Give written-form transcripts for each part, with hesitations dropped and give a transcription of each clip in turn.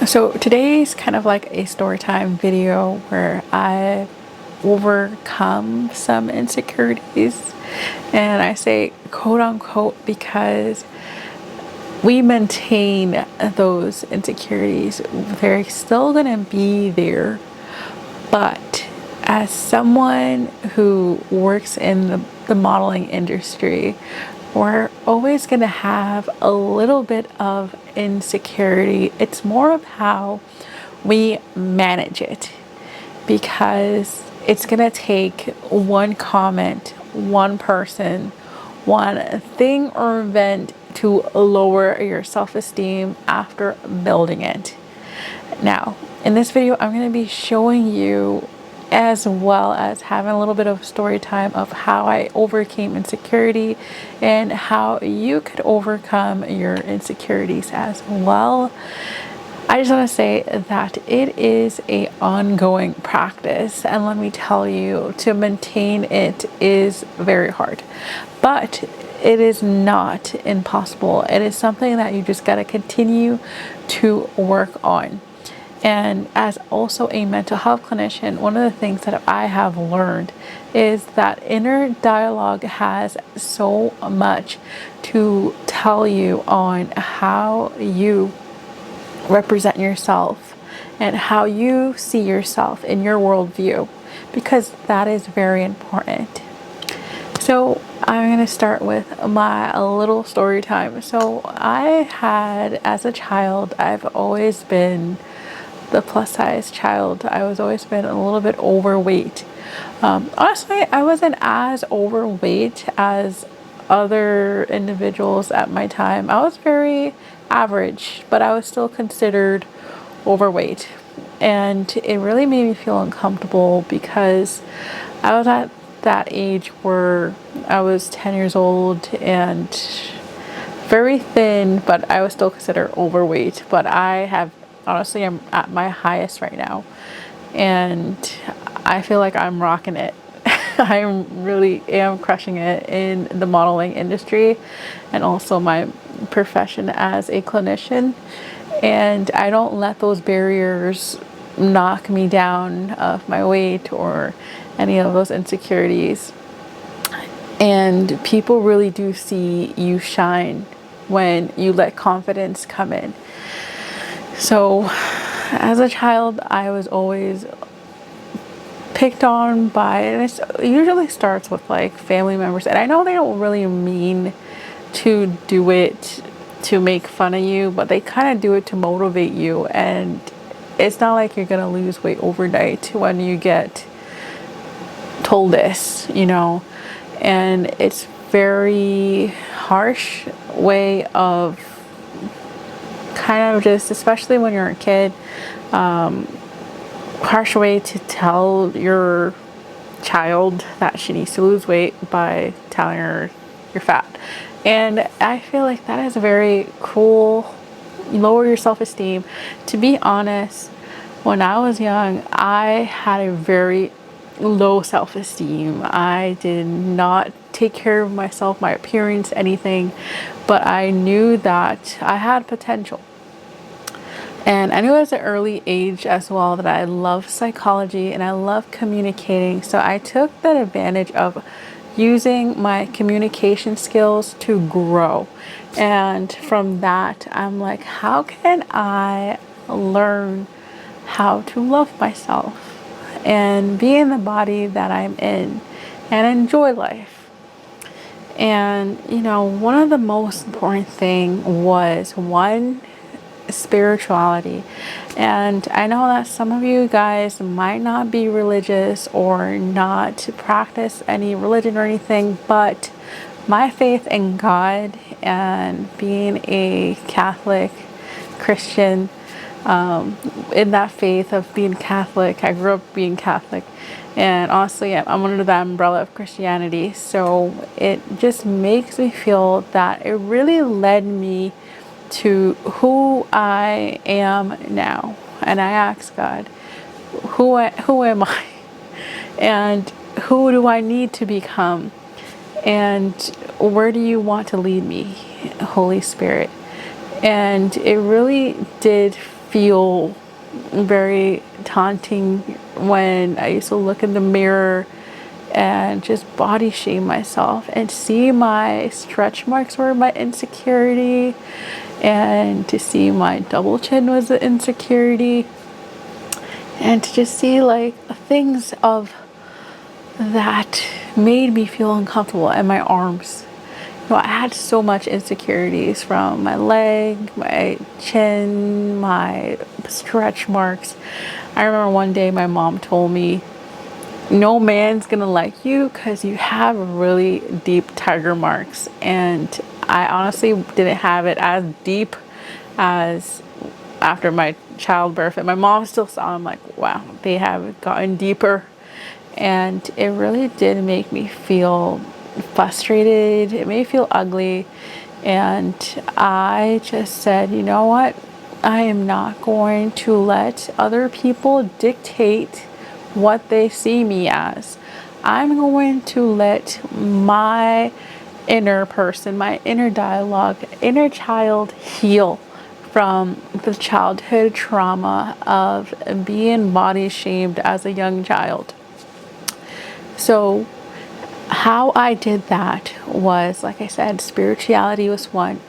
So today's kind of like a story time video where I overcome some insecurities. And I say quote unquote because we maintain those insecurities. They're still going to be there. But as someone who works in the modeling industry, we're always going to have a little bit of insecurity. It's more of how we manage it, because it's going to take one comment, one person, one thing or event to lower your self-esteem after building it. Now, in this video, I'm going to be showing you, as well as having a little bit of story time of how I overcame insecurity and how you could overcome your insecurities as well. I just want to say that it is an ongoing practice, and let me tell you, to maintain it is very hard, but it is not impossible. It is something that you just got to continue to work on. And as also a mental health clinician, one of the things that I have learned is that inner dialogue has so much to tell you on how you represent yourself and how you see yourself in your worldview, because that is very important. So I'm going to start with my little story time. So as a child, I've always been the plus size child. I was always been a little bit overweight. Honestly, I wasn't as overweight as other individuals at my time. I was very average, but I was still considered overweight. And it really made me feel uncomfortable because I was at that age where I was 10 years old and very thin, but I was still considered overweight. But honestly, I'm at my highest right now, and I feel like I'm rocking it. I really am crushing it in the modeling industry and also my profession as a clinician. And I don't let those barriers knock me down of my weight or any of those insecurities. And people really do see you shine when you let confidence come in. So as a child, I was always picked on by, and it usually starts with like family members. And I know they don't really mean to do it to make fun of you, but they kind of do it to motivate you. And it's not like you're going to lose weight overnight when you get told this, and it's very harsh way of kind of just, especially when you're a kid, harsh way to tell your child that she needs to lose weight by telling her you're fat. And I feel like that is very cruel. Lower your self-esteem. To be honest, when I was young, I had a very low self-esteem. I did not take care of myself, my appearance, anything, but I knew that I had potential. And I knew at an early age as well that I love psychology and I love communicating. So I took that advantage of using my communication skills to grow. And from that, I'm like, how can I learn how to love myself and be in the body that I'm in and enjoy life? And, one of the most important thing was spirituality. And I know that some of you guys might not be religious or not practice any religion or anything, but my faith in God and being a Catholic Christian, in that faith of being Catholic, I grew up being Catholic, and honestly, I'm under the umbrella of Christianity. So it just makes me feel that it really led me to who I am now. And I ask God, who am I? And who do I need to become? And where do you want to lead me, Holy Spirit? And it really did feel very taunting when I used to look in the mirror and just body shame myself and see my stretch marks were my insecurity, and to see my double chin was an insecurity, and to just see like things of that made me feel uncomfortable. And my arms, I had so much insecurities from my leg, my chin, my stretch marks. I remember one day my mom told me, no man's gonna like you because you have really deep tiger marks. And I honestly didn't have it as deep as after my childbirth. And my mom still saw them like, wow, they have gotten deeper. And it really did make me feel frustrated. It made me feel ugly. And I just said, you know what? I am not going to let other people dictate what they see me as. I'm going to let my inner person, my inner dialogue, inner child heal from the childhood trauma of being body shamed as a young child. So how I did that was, like I said, spirituality was one.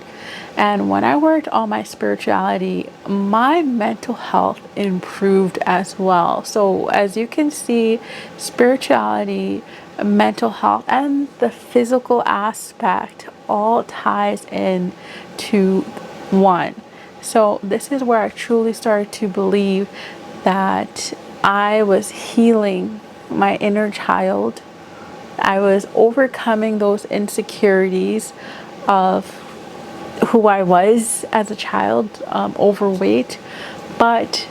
And when I worked on my spirituality, my mental health improved as well. So as you can see, spirituality, mental health, and the physical aspect all ties in to one. So this is where I truly started to believe that I was healing my inner child. I was overcoming those insecurities of who I was as a child, overweight, but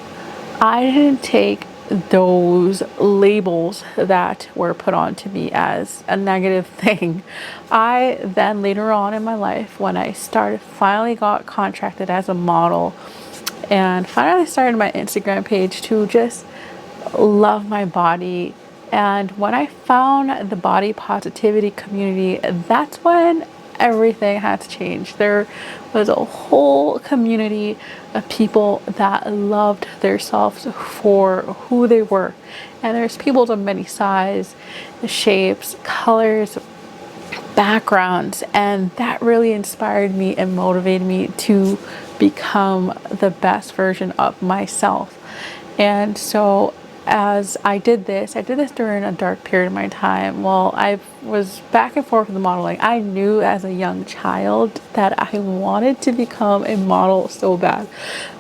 I didn't take those labels that were put onto me as a negative thing. I then later on in my life, when I finally got contracted as a model and finally started my Instagram page to just love my body. And when I found the body positivity community, that's when everything had to change. There was a whole community of people that loved themselves for who they were. And there's people of many sizes, shapes, colors, backgrounds, and that really inspired me and motivated me to become the best version of myself. And so as I did this during a dark period of my time. While I was back and forth with the modeling, I knew as a young child that I wanted to become a model so bad.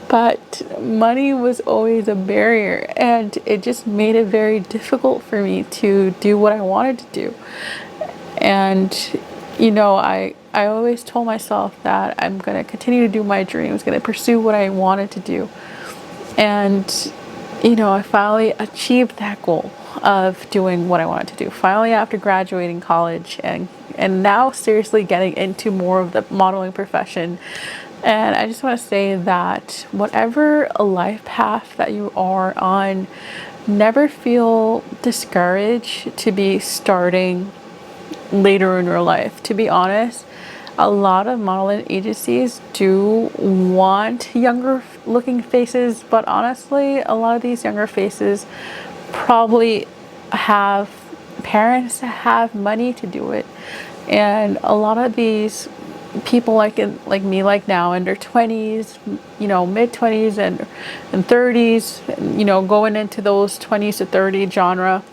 But money was always a barrier, and it just made it very difficult for me to do what I wanted to do. And I always told myself that I'm going to continue to do my dreams, going to pursue what I wanted to do. And I finally achieved that goal of doing what I wanted to do. Finally, after graduating college and now seriously getting into more of the modeling profession. And I just want to say that whatever life path that you are on, never feel discouraged to be starting later in your life. To be honest, a lot of modeling agencies do want younger looking faces, but honestly, a lot of these younger faces probably have parents that have money to do it. And a lot of these people like me, like now in their 20s, mid 20s and 30s, going into those 20s to 30 genre,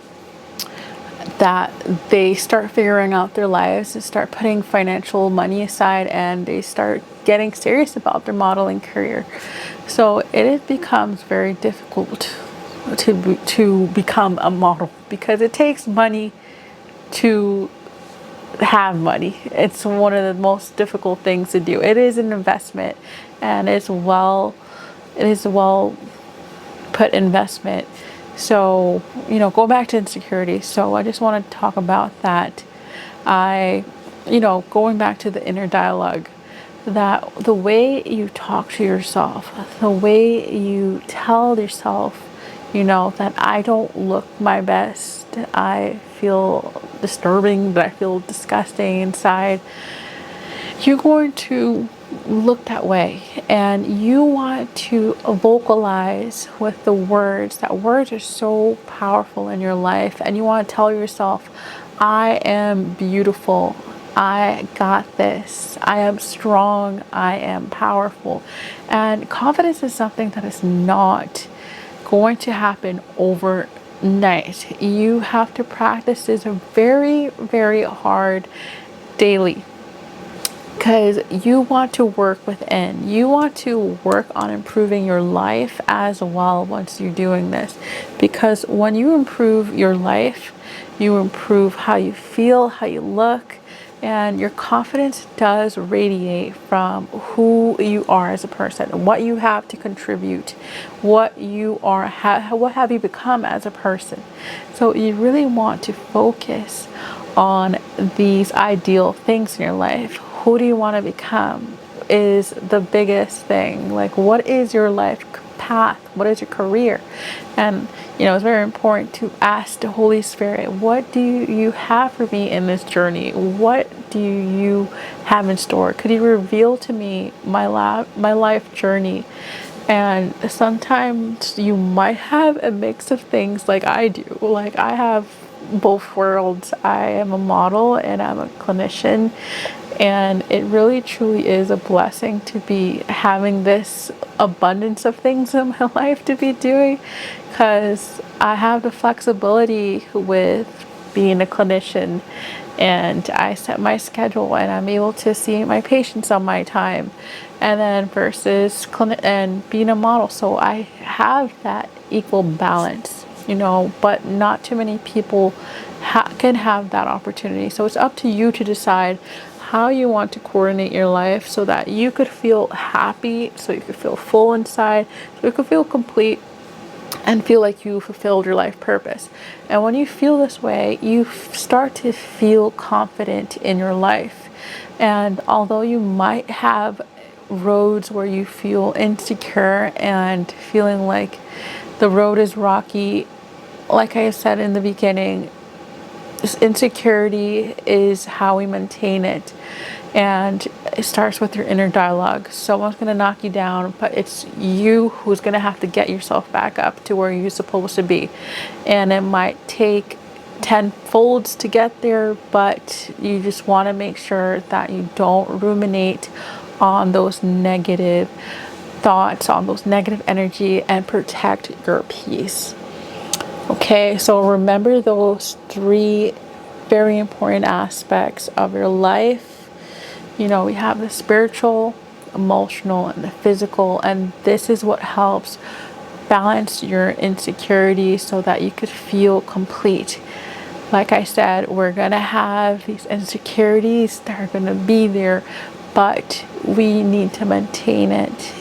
that they start figuring out their lives and start putting financial money aside, and they start getting serious about their modeling career. So it becomes very difficult to become a model because it takes money to have money. It's one of the most difficult things to do. It is an investment, and it is well put investment. So, go back to insecurity. So I just want to talk about that. Going back to the inner dialogue, that the way you talk to yourself, the way you tell yourself, that I don't look my best, I feel disturbing, that I feel disgusting inside, you're going to look that way, and you want to vocalize with the words. That words are so powerful in your life, and you want to tell yourself, I am beautiful, I got this, I am strong, I am powerful. And confidence is something that is not going to happen overnight. You have to practice this very, very hard daily, because you want to work within. You want to work on improving your life as well once you're doing this. Because when you improve your life, you improve how you feel, how you look, and your confidence does radiate from who you are as a person, what you have to contribute, what you are, what have you become as a person. So you really want to focus on these ideal things in your life. Who do you want to become is the biggest thing. Like, what is your life path? What is your career? And it's very important to ask the Holy Spirit, what do you have for me in this journey? What do you have in store? Could you reveal to me my life journey? And sometimes you might have a mix of things, like I do. Like, I have both worlds. I am a model and I'm a clinician, and it really truly is a blessing to be having this abundance of things in my life to be doing, because I have the flexibility with being a clinician, and I set my schedule and I'm able to see my patients on my time, and then versus and being a model. So I have that equal balance, but not too many people can have that opportunity. So it's up to you to decide how you want to coordinate your life so that you could feel happy, so you could feel full inside, so you could feel complete and feel like you fulfilled your life purpose. And when you feel this way, you start to feel confident in your life. And although you might have roads where you feel insecure and feeling like the road is rocky, like I said in the beginning, insecurity is how we maintain it. And it starts with your inner dialogue. Someone's going to knock you down, but it's you who's going to have to get yourself back up to where you're supposed to be. And it might take 10 folds to get there, but you just want to make sure that you don't ruminate on those negative thoughts, on those negative energy, and protect your peace. Okay, so remember those 3 very important aspects of your life. We have the spiritual, emotional, and the physical, and this is what helps balance your insecurity so that you could feel complete. Like I said, we're going to have these insecurities that are going to be there, but we need to maintain it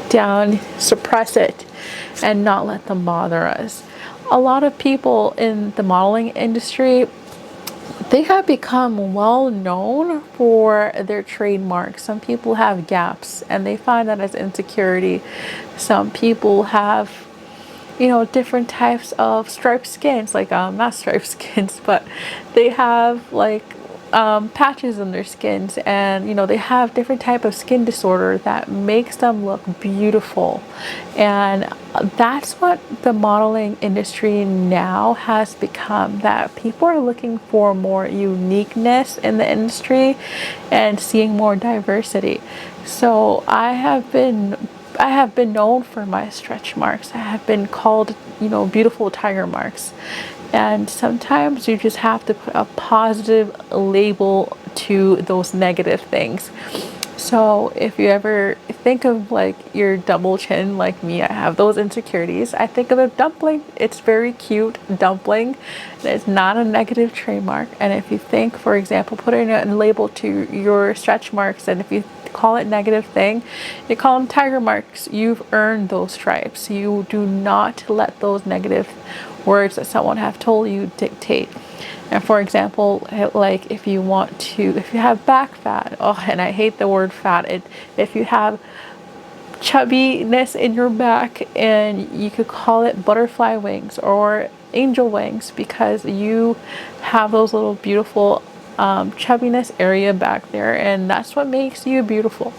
down, suppress it, and not let them bother us. A lot of people in the modeling industry, they have become well known for their trademarks. Some people have gaps and they find that as insecurity. Some people have, different types of striped skins, like not striped skins, but they have like patches on their skins, and they have different type of skin disorder that makes them look beautiful. And that's what the modeling industry now has become, that people are looking for more uniqueness in the industry and seeing more diversity. So I have been known for my stretch marks. I have been called, beautiful tiger marks. And sometimes you just have to put a positive label to those negative things. So if you ever think of like your double chin, like me, I have those insecurities. I think of a dumpling. It's very cute, dumpling. It's not a negative trademark. And if you think, for example, putting a label to your stretch marks, and if you call it negative thing, you call them tiger marks, you've earned those stripes. You do not let those negative words that someone have told you dictate. And for example, like if you have back fat, and I hate the word fat, if you have chubbiness in your back, and you could call it butterfly wings or angel wings, because you have those little beautiful chubbiness area back there, and that's what makes you beautiful.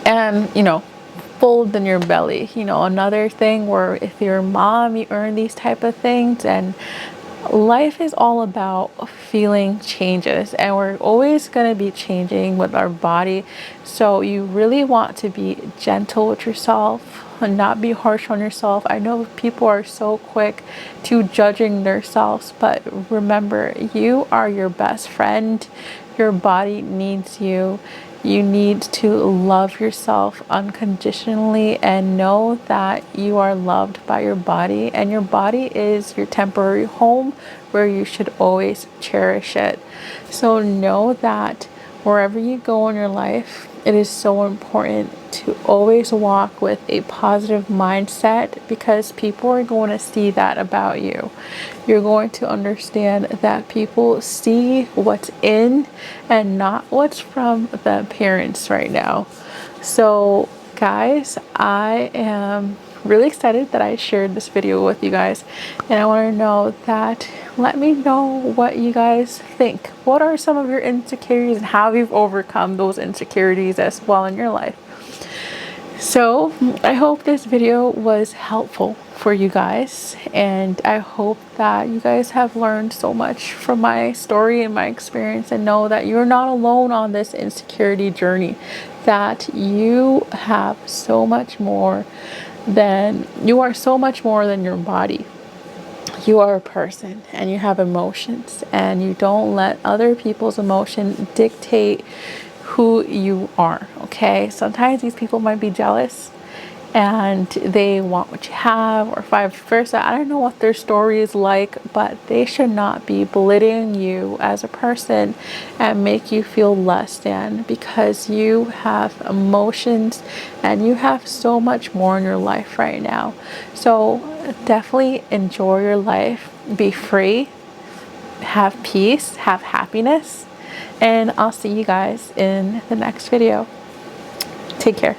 And fold in your belly. Another thing where if you're a mom, you earn these type of things, and life is all about feeling changes, and we're always going to be changing with our body. So you really want to be gentle with yourself and not be harsh on yourself. I know people are so quick to judging themselves, but remember, you are your best friend. Your body needs you. You need to love yourself unconditionally and know that you are loved by your body, and your body is your temporary home where you should always cherish it. So know that wherever you go in your life, it is so important to always walk with a positive mindset, because people are going to see that about you. You're going to understand that people see what's in and not what's from the appearance right now. So guys, I am really excited that I shared this video with you guys, and I want to know that, let me know what you guys think. What are some of your insecurities and how you've overcome those insecurities as well in your life? So I hope this video was helpful for you guys, and I hope that you guys have learned so much from my story and my experience, and know that you're not alone on this insecurity journey, that you have so much more than, you are so much more than your body. You are a person, and you have emotions, and you don't let other people's emotion dictate who you are. Okay, sometimes these people might be jealous and they want what you have, or vice versa. I don't know what their story is like, but they should not be belittling you as a person and make you feel less than, because you have emotions and you have so much more in your life right now. So definitely enjoy your life, be free, have peace, have happiness, and I'll see you guys in the next video. Take care.